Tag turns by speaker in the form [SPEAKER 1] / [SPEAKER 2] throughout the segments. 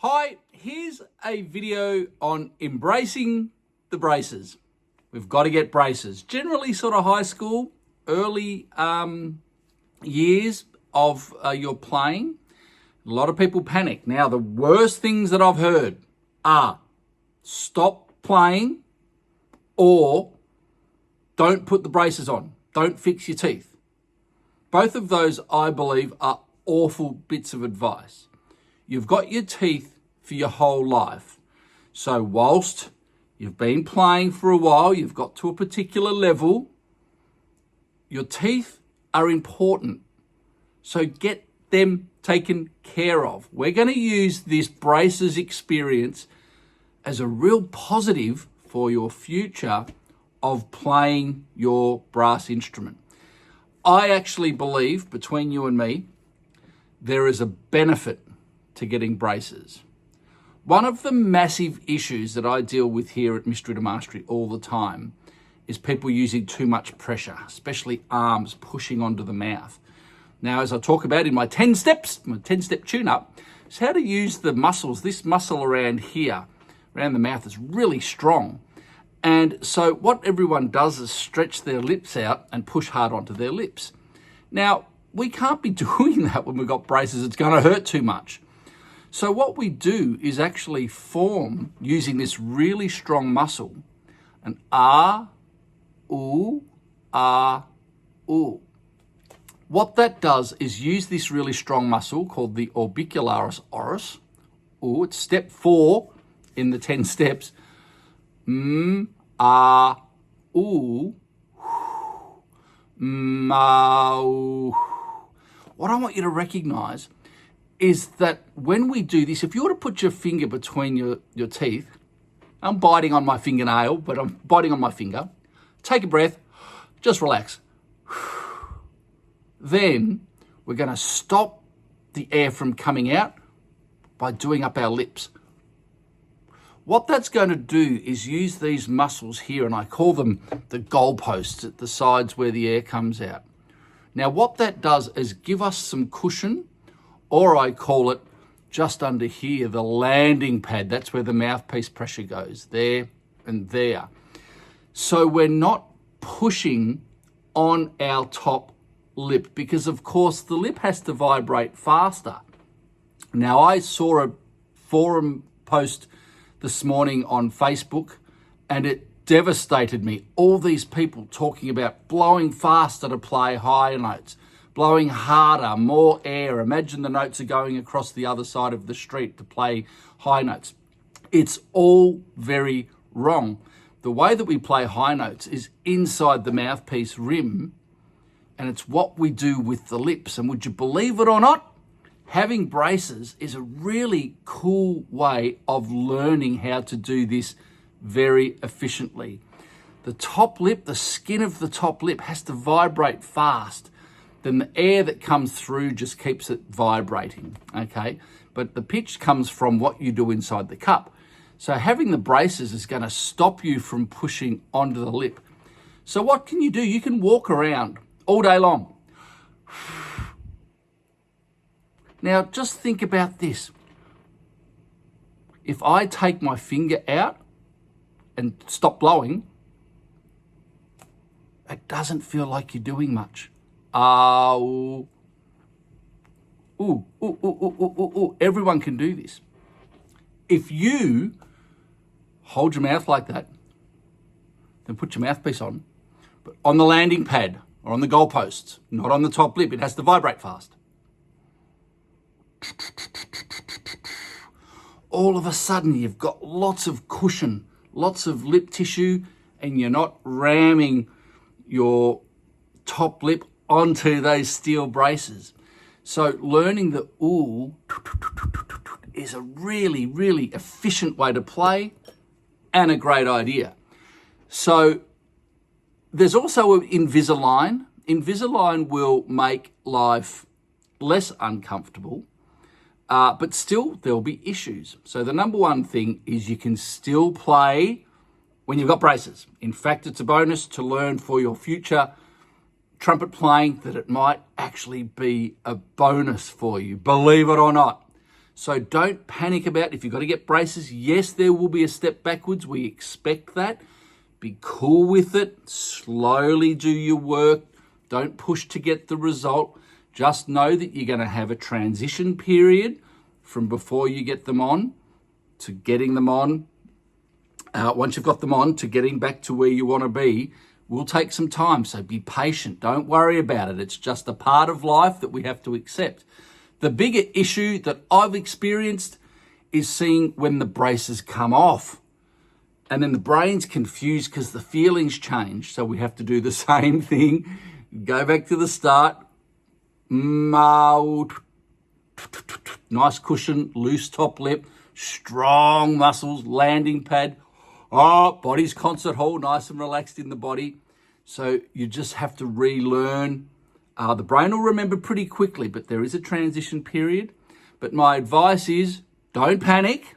[SPEAKER 1] Hi, here's a video on embracing the braces. We've got to get braces. Generally sort of high school, early years of your playing, a lot of people panic. Now, the worst things that I've heard are stop playing or don't put the braces on. Don't fix your teeth. Both of those, I believe, are awful bits of advice. You've got your teeth for your whole life. So whilst you've been playing for a while, you've got to a particular level, your teeth are important. So get them taken care of. We're going to use this braces experience as a real positive for your future of playing your brass instrument. I actually believe, between you and me, there is a benefit to getting braces. One of the massive issues that I deal with here at Mystery to Mastery all the time is people using too much pressure, especially arms pushing onto the mouth. Now, as I talk about in my 10 steps, my 10-step tune-up, is how to use the muscles. This muscle around here, around the mouth, is really strong. And so what everyone does is stretch their lips out and push hard onto their lips. Now, we can't be doing that when we've got braces. It's going to hurt too much. So what we do is actually form, using this really strong muscle, an ah, ooh, ah, ooh. What that does is use this really strong muscle called the orbicularis oris. Ooh, it's step 4 in the 10 steps. Ah, ooh, ah, ooh. What I want you to recognize is that when we do this, if you were to put your finger between your teeth, I'm biting on my fingernail, but I'm biting on my finger. Take a breath, just relax. Then we're going to stop the air from coming out by doing up our lips. What that's going to do is use these muscles here, and I call them the goalposts at the sides where the air comes out. Now, what that does is give us some cushion, or I call it just under here, the landing pad. That's where the mouthpiece pressure goes, there and there. So we're not pushing on our top lip because, of course, the lip has to vibrate faster. Now, I saw a forum post this morning on Facebook, and it devastated me. All these people talking about blowing faster to play higher notes, blowing harder, more air. Imagine the notes are going across the other side of the street to play high notes. It's all very wrong. The way that we play high notes is inside the mouthpiece rim, and it's what we do with the lips. And would you believe it or not, having braces is a really cool way of learning how to do this very efficiently. The top lip, the skin of the top lip has to vibrate fast. Then the air that comes through just keeps it vibrating, okay? But the pitch comes from what you do inside the cup. So having the braces is going to stop you from pushing onto the lip. So what can you do? You can walk around all day long. Now, just think about this. If I take my finger out and stop blowing, it doesn't feel like you're doing much. Ooh, ooh, ooh, ooh, ooh, ooh, ooh. Everyone can do this. If you hold your mouth like that, then put your mouthpiece on, but on the landing pad or on the goalposts, not on the top lip. It has to vibrate fast. All of a sudden, you've got lots of cushion, lots of lip tissue, and you're not ramming your top lip onto those steel braces. So learning the ooh is a really, really efficient way to play and a great idea. So there's also Invisalign. Invisalign will make life less uncomfortable, but still there'll be issues. So the number one thing is you can still play when you've got braces. In fact, it's a bonus to learn for your future trumpet playing that it might actually be a bonus for you, believe it or not. So don't panic about if you've got to get braces. Yes, there will be a step backwards. We expect that. Be cool with it. Slowly do your work. Don't push to get the result. Just know that you're going to have a transition period from before you get them on to getting them on. Once you've got them on to getting back to where you want to be, will take some time. So be patient. Don't worry about it. It's just a part of life that we have to accept. The bigger issue that I've experienced is seeing when the braces come off. And then the brain's confused because the feelings change. So we have to do the same thing. Go back to the start. Nice cushion, loose top lip, strong muscles, landing pad. Body's concert hall, nice and relaxed in the body. So you just have to relearn. The brain will remember pretty quickly, but there is a transition period. But my advice is don't panic.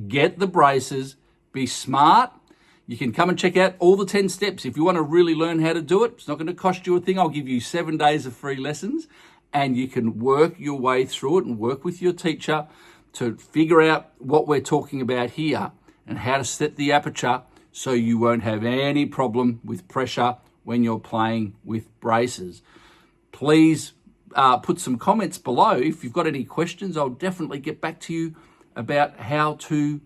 [SPEAKER 1] Get the braces. Be smart. You can come and check out all the 10 steps. If you want to really learn how to do it, it's not going to cost you a thing. I'll give you 7 days of free lessons, and you can work your way through it and work with your teacher to figure out what we're talking about here and how to set the aperture so you won't have any problem with pressure when you're playing with braces. Please put some comments below. If you've got any questions, I'll definitely get back to you about how to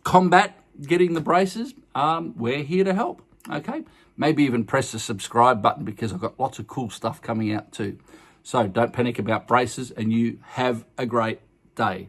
[SPEAKER 1] combat getting the braces. We're here to help, okay? Maybe even press the subscribe button because I've got lots of cool stuff coming out too. So don't panic about braces, and you have a great day.